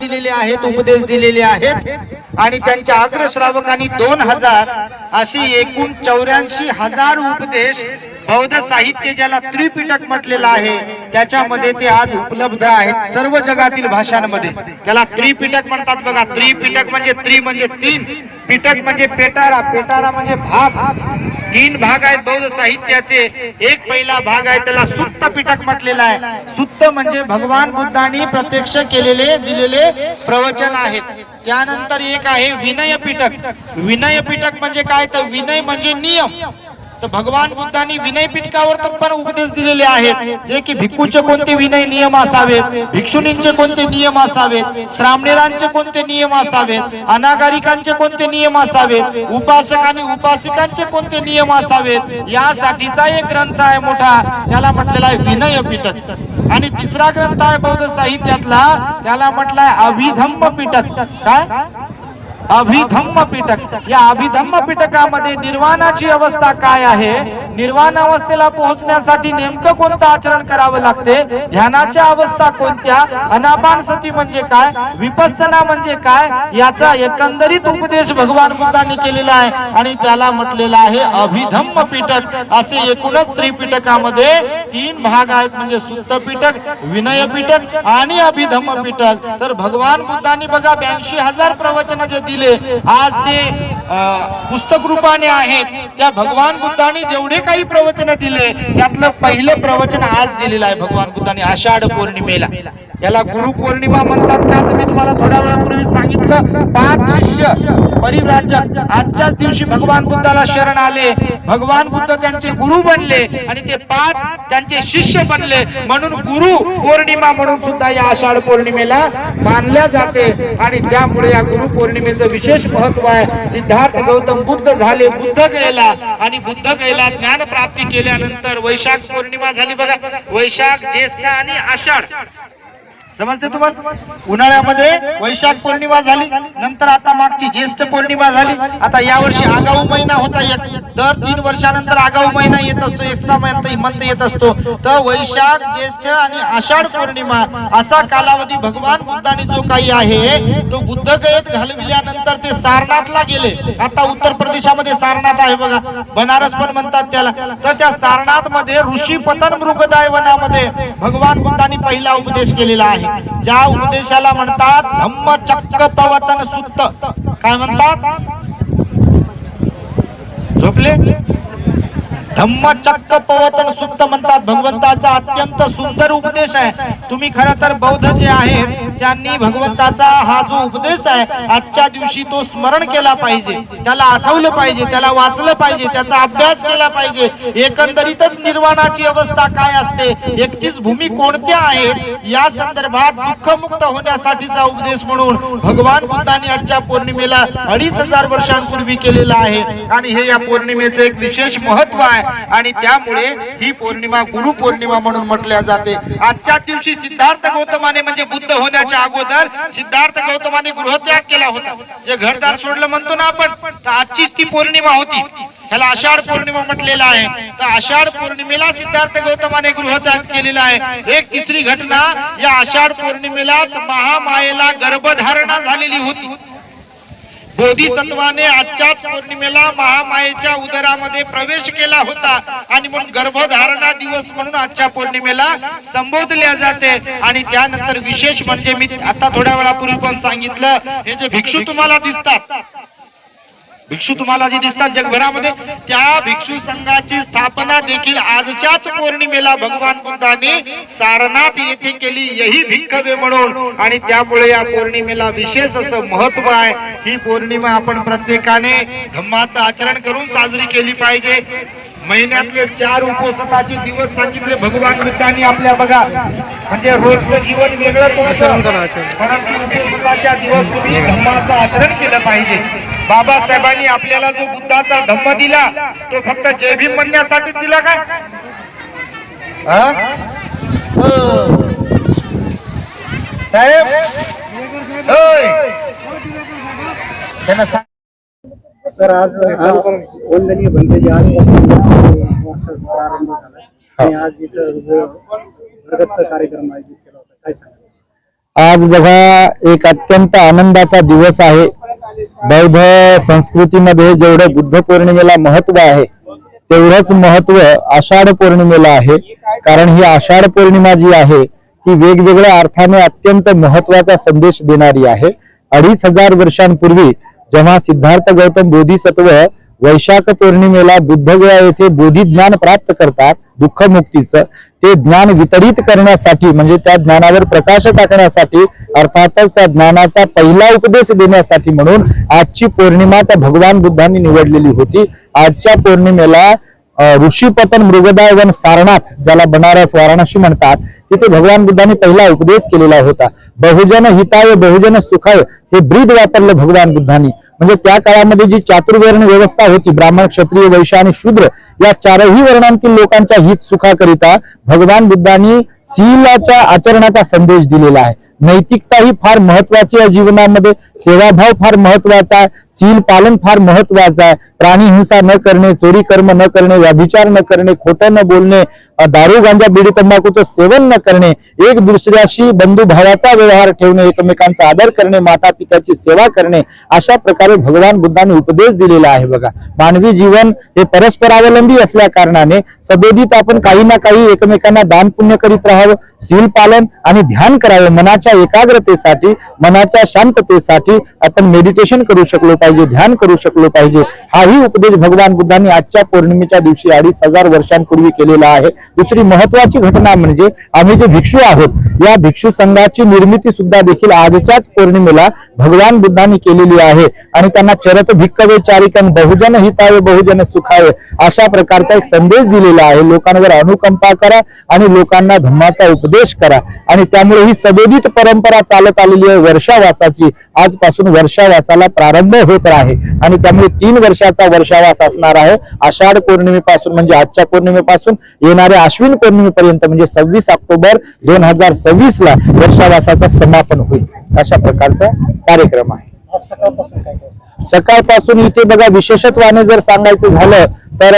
दिलेले आहेत, उपदेश दिलेले आहेत आणि त्यांच्या अग्रश्रावकांनी 2000 अशी एकूण 84,000 उपदेश बौद्ध साहित्य ज्याला त्रिपिटक म्हटलेलं आहे त्याच्यामध्ये ते आज उपलब्ध आहेत सर्व जगातील भाषांमध्ये. त्याला त्रिपिटक म्हणतात बघा. त्रिपिटक म्हणजे त्रि म्हणजे 3, पिटक म्हणजे पेटारा, पेटारा म्हणजे भाग. 3 भाग आहेत बौद्ध साहित्याचे. एक पहिला भाग आहे त्याला सुत्त पिटक म्हटलेला आहे. सुत्त म्हणजे भगवान बुद्धांनी प्रत्यक्ष केलेले दिलेले प्रवचन आहेत. त्यानंतर एक आहे विनय पिटक. विनय पिटक म्हणजे काय तर विनय म्हणजे नियम. तर भगवान बुद्धांनी विनय पिटकावर पण उपदेश दिलेले आहेत जे की भिक्खूंचे कोणते विनय नियम असावेत, भिक्षुणींचे कोणते नियम असावेत, श्रामणेरांचे कोणते नियम असावेत, अनागारिकांचे कोणते नियम असावेत, उपासक आणि उपासिकांचे कोणते नियम असावेत, यासाठीचा एक ग्रंथ आहे मोठा, त्याला म्हटलेला आहे विनय पिटक. आणि तिसरा ग्रंथ आहे बौद्ध साहित्यातला, त्याला म्हटलाय अभिधम्म पिटक. काय? अभिधम्म पिटक. या अभिधम्म पिटकामध्ये निर्वाणाची अवस्था काय आहे, निर्वाण अवस्थेला पोहोचण्यासाठी नेमकं कोणतं आचरण करावं लागते, ध्यानाच्या अवस्था कोणत्या, अनापानसती म्हणजे काय, विपස්සना म्हणजे काय, याचा एकंदरीत उपदेश भगवान बुद्धांनी केलेला आहे आणि त्याला म्हटलेला आहे अभिधम्म पिटक. असे एकूणच त्रिपिटकामध्ये 3 भाग आहेत म्हणजे सुत्त पिटक, विनय पिटक आणि अभिधम्म पिटक. तर भगवान बुद्धांनी बघा 82,000 प्रवचन जे दिले आज ते पुस्तक रूपाने आहेत. त्या भगवान बुद्धांनी जेवढे काही प्रवचन दिले त्यातलं पहिलं प्रवचन आज दिलेलं आहे भगवान बुद्धांनी आषाढ पौर्णिमेला. याला गुरु पौर्णिमा म्हणतात का तर मी तुम्हाला थोड्या वेळापूर्वी सांगितलं. 5 शिष्य परिव्राजक आजच्याच दिवशी भगवान बुद्धाला शरण आले. भगवान बुद्ध त्यांचे गुरु बनले आणि ते 5 त्यांचे शिष्य बनले म्हणून गुरु पौर्णिमा म्हणून सुद्धा या आषाढ पौर्णिमेला मानल्या जाते. आणि त्यामुळे या गुरु पौर्णिमेचं विशेष महत्व आहे. सिद्धार्थ गौतम बुद्ध झाले, बुद्ध गयला आणि बुद्ध गयला ज्ञान प्राप्ती केल्यानंतर वैशाख पौर्णिमा झाली बघा. वैशाख, ज्येष्ठ आणि आषाढ समजते तुम्हाला. उन्हाळ्यामध्ये वैशाख पौर्णिमा झाली, नंतर आता मागची ज्येष्ठ पौर्णिमा झाली. आता यावर्षी आगाऊ महिना होता. दर 3 वर्षानंतर आगाऊ महिना येत असतो, एक्स्ट्रा मंथ येत असतो. तर वैशाख, ज्येष्ठ आणि आषाढ पौर्णिमा असा कालावधी भगवान बुद्धांनी जो काही आहे तो बुद्ध गयेत घालविल्यानंतर ते सारनाथला गेले. आता उत्तर प्रदेशामध्ये सारनाथ आहे बघा, बनारस पण म्हणतात त्याला. तर त्या सारनाथ मध्ये ऋषी पतन मृगदाय वनामध्ये भगवान बुद्धांनी पहिला उपदेश केलेला आहे. ज्या उपदेशाला म्हणतात धम्मचक्र पवतन सुत्त. काय म्हणतात? झोपले? धम्मचक्र पवतन सुत्त म्हणतात. भगवंताचा अत्यंत सुंदर उपदेश आहे. तुम्ही खरं तर बौद्ध जे आहेत त्यांनी भगवंताचा हा जो उपदेश आहे आजच्या दिवशी तो स्मरण केला पाहिजे, त्याला आठवलं पाहिजे, त्याला वाचलं पाहिजे, त्याचा अभ्यास केला पाहिजे. एकंदरीतच निर्वाणाची अवस्था काय असते, 31 भूमी कोणत्या आहेत या संदर्भात दुःखमुक्त होण्यासाठीचा उपदेश म्हणून भगवान बुद्धांनी आजच्या पौर्णिमेला 2500 वर्षांपूर्वी केलेला आहे. आणि हे या पौर्णिमेचं एक विशेष महत्व आहे आणि त्यामुळे ही पौर्णिमा गुरु पौर्णिमा म्हणून म्हटल्या जाते. आजच्या दिवशी सिद्धार्थ गौतमाने म्हणजे बुद्ध होण्याच्या अगोदर सिद्धार्थ गौतमाने गृहत्याग केला होता. जे घरदार सोडलं म्हणतो ना आपण, तर आजचीच ती पौर्णिमा होती. ह्याला आषाढ पौर्णिमा म्हटलेला आहे. तर आषाढ पौर्णिमेला सिद्धार्थ गौतमाने गृहत्याग केलेला आहे. एक तिसरी घटना या आषाढ पौर्णिमेलाच महामायेला गर्भधारणा झालेली होती. बोधिसत्वाने आजच्याच पौर्णिमेला महामायेच्या उदरामध्ये प्रवेश केला होता आणि म्हणून गर्भधारणा दिवस म्हणून आजच्या पौर्णिमेला संबोधल्या जाते. आणि त्यानंतर विशेष म्हणजे मी आता थोड्या वेळापूर्वी पण सांगितलं, हे जे भिक्षू तुम्हाला दिसतात, भिक्षू तुम्हाला जे दिसतात जगभरामध्ये, त्या भिक्षू संघाची स्थापना देखील आजच्याच पौर्णिमेला भगवान बुद्धांनी सारनाथ येथे केली, यही भिक्खवे म्हणून. आणि त्यामुळे या पौर्णिमेला विशेष असं महत्व आहे. ही पौर्णिमा आपण प्रत्येकाने धम्माचं आचरण करून साजरी केली पाहिजे. महिन्यातले 4 उपवासाचे दिवस सांगितले भगवान बुद्धांनी आपल्या बघा. म्हणजे रोजचं जीवन वेगळं तुमचं, परंतु उपवासाच्या दिवस तुम्ही धम्माचं आचरण केलं पाहिजे. बाबासाहेबांनी आपल्याला जो बुद्धाचा धम्म दिला तो फक्त जय भीम म्हणण्यासाठी दिला काय? साहेब सर, आज वंदनीय बनतेजी आजपासून वर्षाचा प्रारंभ झाला आणि आज इथं जगतचा कार्यक्रम आयोजित केला होता. काय सांगा? आज बघा एक अत्यंत आनंदाचा दिवस आहे. बौद्ध संस्कृतीमध्ये जेवढं बुद्ध पौर्णिमेला महत्व आहे तेवढंच महत्व आषाढ पौर्णिमेला आहे. कारण ही आषाढ पौर्णिमा जी आहे ती वेगवेगळ्या अर्थाने अत्यंत महत्वाचा संदेश देणारी आहे. 2500 वर्षांपूर्वी जेव्हा सिद्धार्थ गौतम बोधिसत्व वैशाख पौर्णिमेला बुद्धगया येथे बोधी ज्ञान प्राप्त करतात, दुःखमुक्तीचं ते ज्ञान वितरित करण्यासाठी म्हणजे त्या ज्ञानावर प्रकाश टाकण्यासाठी, अर्थातच त्या ज्ञानाचा पहिला उपदेश देण्यासाठी म्हणून आजची पौर्णिमा त्या भगवान बुद्धांनी निवडलेली होती. आजच्या पौर्णिमेला ऋषीपतन मृगदाय वन सारनाथ, ज्याला बनारस वाराणसी म्हणतात, तिथे भगवान बुद्धांनी पहिला उपदेश केलेला होता. बहुजन हिताय बहुजन सुखाय हे ब्रीद वापरलं भगवान बुद्धांनी. म्हणजे त्या काळामध्ये जी चातुर्वर्ण व्यवस्था होती, ब्राह्मण क्षत्रिय वैश्य आणि शूद्र या चारही वर्णांतील लोकांच्या हित सुखाकरिता भगवान बुद्धांनी शीलाच्या आचरणाचा संदेश दिलेला आहे. नैतिकता ही फार महत्वाची आहे जीवनामध्ये, सेवाभाव फार महत्वाचा आहे, शील पालन फार महत्वाचं आहे. प्राणी हिंसा न करणे, चोरी कर्म न करणे, व्यभिचार न करणे, खोटं न बोलणे, दारू गांजा बिडी तंबाखूचं सेवन न करणे, एक दुसऱ्याशी बंधू भावाचा व्यवहार ठेवणे, एकमेकांचा आदर करणे, माता पित्याची सेवा करणे, अशा प्रकारे भगवान बुद्धांनी उपदेश दिलेला आहे. बघा, मानवी जीवन हे परस्परावलंबी असल्या कारणाने सदोदित आपण काही ना काही एकमेकांना दान पुण्य करीत राहावं, शील पालन आणि ध्यान करावं. मनाच्या एकाग्रतेसाठी, मनाच्या शांततेसाठी आपण मेडिटेशन करू शकलो पाहिजे, ध्यान करू शकलो पाहिजे. हाही उपदेश भगवान बुद्धांनी आजच्या पौर्णिमेच्या दिवशी 2500 वर्षांपूर्वी केलेला आहे. दुसरी महत्वाची घटना म्हणजे आम्ही जे भिक्षू आहोत, या भिक्षू संघाची निर्मिती सुद्धा देखील आजच्याच पौर्णिमेला भगवान बुद्धांनी केलेली आहे. आणि त्यांना चरत भिक्खवे चारिकन बहुजन हिताय बहुजन सुखाय अशा प्रकारचा एक संदेश दिलेला आहे. लोकांवर अनुकंपा करा आणि लोकांना धम्माचा उपदेश करा. आणि त्यामुळे ही सदोदित परंपरा चालत आलेली आहे वर्षावासाची. आजपासून वर्षावासाला प्रारंभ होत आहे आणि त्यामुळे 3 वर्षाचा वर्षावास असणार आहे. आषाढ पौर्णिमेपासून म्हणजे आजच्या पौर्णिमेपासून येणाऱ्या अश्विन पौर्णिमेपर्यंत म्हणजे 26 ऑक्टोबर 2026 ला वर्षावासाचा समापन होईल. अशा प्रकारचा कार्यक्रम आहे. सकाळपासून इथे बघा विशेषत्वाने जर सांगायचं झालं तर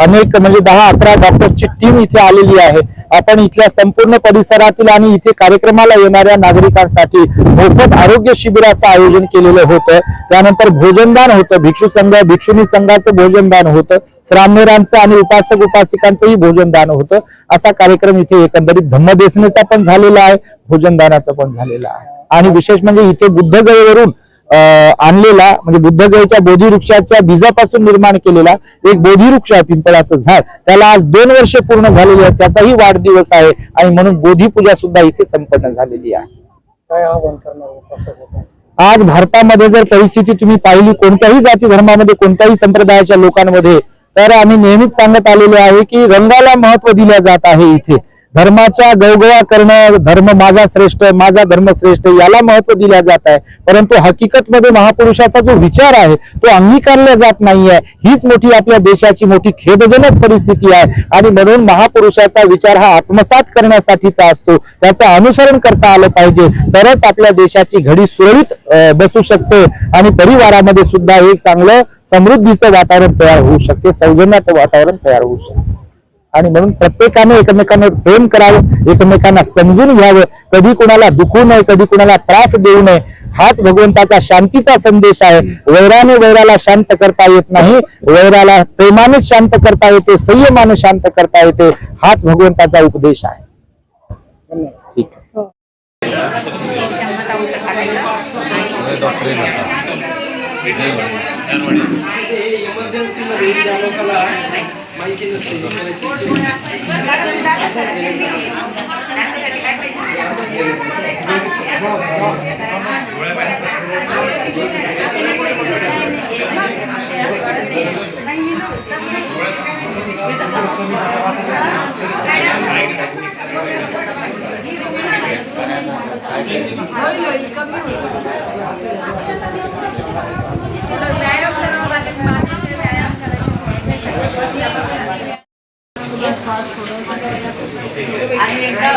अनेक म्हणजे 10-11 डॉक्टरची टीम इथे आलेली आहे. आपण इथल्या संपूर्ण परिसरातील आणि इथे कार्यक्रमाला येणाऱ्या नागरिकांसाठी मोफत आरोग्य शिबिराचं आयोजन केलेलं होतं. त्यानंतर भोजनदान होतं, भिक्षू संघ भिक्षुणी संघाचं भोजनदान होतं, श्रामणेरांचं आणि उपासक उपासिकांचंही भोजनदान होतं. असा कार्यक्रम इथे एकंदरीत धम्मदेसनेचा पण झालेला आहे, भोजनदानाचा पण झालेला आहे. आणि विशेष म्हणजे इथे बुद्धगयेवरून आणलेला म्हणजे बुद्धगयेच्या बोधिवृक्षाच्या बीजापासून निर्माण केलेला एक बोधिवृक्ष आहे, पिंपळाचं झाड. त्याला आज 2 वर्ष पूर्ण झालेली आहे, त्याचाही वाढदिवस आहे आणि म्हणून बोधिपूजा सुद्धा इथे संपन्न झालेली आहे. काय आव्हान करणार? आज भारतामध्ये जर परिस्थिती तुम्ही पाहिली कोणत्याही जाती धर्मामध्ये, कोणत्याही संप्रदायाच्या लोकांमध्ये, तर आम्ही नेहमीच सांगत आलेलो आहे की रंगाला महत्व दिले जात आहे. इथे धर्माच्या गवगवा करणं, धर्म माझा श्रेष्ठ, माझा धर्म श्रेष्ठ याला महत्व दिले जात आहे. परंतु हकीकतमध्ये महापुरुषाचा जो विचार आहे तो अंगीकारला जात नाहीये. हीच मोठी आपल्या देशाची मोठी खेदजनक परिस्थिती आहे. आणि म्हणून महापुरुषाचा विचार हा आत्मसात करण्यासाठीचा असतो, त्याचं अनुसरण करता आलं पाहिजे, तरच आपल्या देशाची घडी सुरळीत बसू शकते आणि परिवारामध्ये सुद्धा एक चांगलं समृद्धीचं वातावरण तयार होऊ शकते, सौजन्याचं वातावरण तयार होऊ शकते. आणि म्हणून प्रत्येकाने एकमेकांवर प्रेम करावं, एकमेकांना समजून घ्यावं, कधी कुणाला दुखू नये, कधी कुणाला त्रास देऊ नये. हाच भगवंताचा शांतीचा संदेश आहे. वैराने वैराला शांत करता येत नाही, वैराला प्रेमाने शांत करता येते, संयमाने शांत करता येते. हाच भगवंताचा उपदेश आहे. ठीक आहे. आणि एकदा